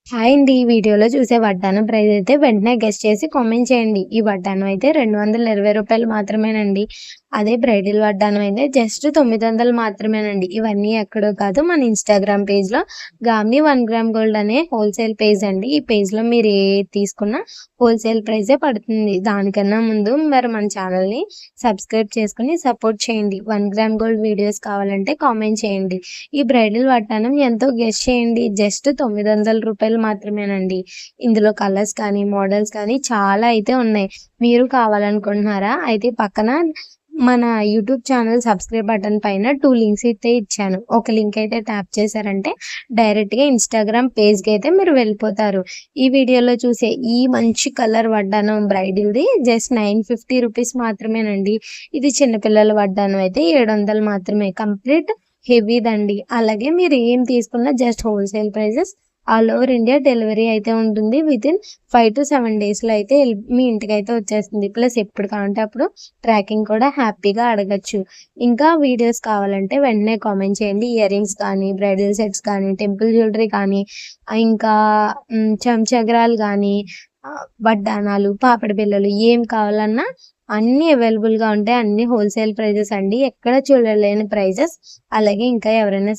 Hi అండి. ఈ వీడియోలో చూసే వడ్డానం ప్రైస్ అయితే వెంటనే గెస్ చేసి కామెంట్ చేయండి. ఈ వడ్డానం అయితే రూ. 220 మాత్రమేనండి. అదే బ్రైడల్ వడ్డానం అయితే జస్ట్ 900 మాత్రమేనండి. ఇవన్నీ ఎక్కడో కాదు, మన ఇన్‌స్టాగ్రామ్ పేజ్‌లో గామ్ని 1 గ్రామ్ గోల్డ్ అనే హోల్‌సేల్ పేజ్ అండి. ఈ పేజ్‌లో మీరు ఏది తీసుకున్నా హోల్‌సేల్ ప్రైజే పడుతుంది. దానికన్నా ముందు మరి మన ఛానల్‌ని సబ్స్క్రైబ్ చేసుకొని సపోర్ట్ చేయండి. 1 గ్రామ్ గోల్డ్ వీడియోస్ కావాలంటే కామెంట్ చేయండి. ఈ బ్రైడల్ వడ్డానం ఎంతో గెస్ చేయండి. జస్ట్ రూ. 900 మాత్రమేనండి. ఇందులో కలర్స్ కానీ, మోడల్స్ కానీ చాలా అయితే ఉన్నాయి. మీరు కావాలనుకుంటున్నారా? అయితే పక్కన మన యూట్యూబ్ ఛానల్ సబ్స్క్రైబ్ బటన్ పైన 2 లింక్స్ అయితే ఇచ్చాను. ఒక లింక్ అయితే ట్యాప్ చేశారంటే డైరెక్ట్‌గా ఇన్‌స్టాగ్రామ్ పేజ్‌కి అయితే మీరు వెళ్ళిపోతారు. ఈ వీడియోలో చూసే ఈ మంచి కలర్ వడ్డానం బ్రైడల్‌ది జస్ట్ 950 రూపీస్ మాత్రమేనండి. ఇది చిన్నపిల్లల వడ్డానం అయితే 700 మాత్రమే. కంప్లీట్ హెవీదండి. అలాగే మీరు ఏం తీసుకున్నా just wholesale prices. All over India delivery అయితే ఉంటుంది. వితిన్ 5-7 డేస్‌లో అయితే మీ ఇంటికైతే వచ్చేస్తుంది. ప్లస్ ఎప్పుడు కావాలంటే అప్పుడు ట్రాకింగ్ కూడా హ్యాపీగా అడగొచ్చు. ఇంకా వీడియోస్ కావాలంటే వెంటనే కామెంట్ చేయండి. ఇయర్ రింగ్స్ కానీ, బ్రైడల్ సెట్స్ కానీ, టెంపుల్ జ్యువెలరీ కానీ, ఇంకా చెంచగరాలు గానీ, వడ్డానాలు, పాపిడి బిళ్ళలు ఏం కావాలన్నా అన్నీ అవైలబుల్‌గా ఉంటాయి. అన్నీ హోల్‌సేల్ ప్రైజెస్ అండి. ఎక్కడ చూడలేని ప్రైజెస్. అలాగే ఇంకా ఎవరైనా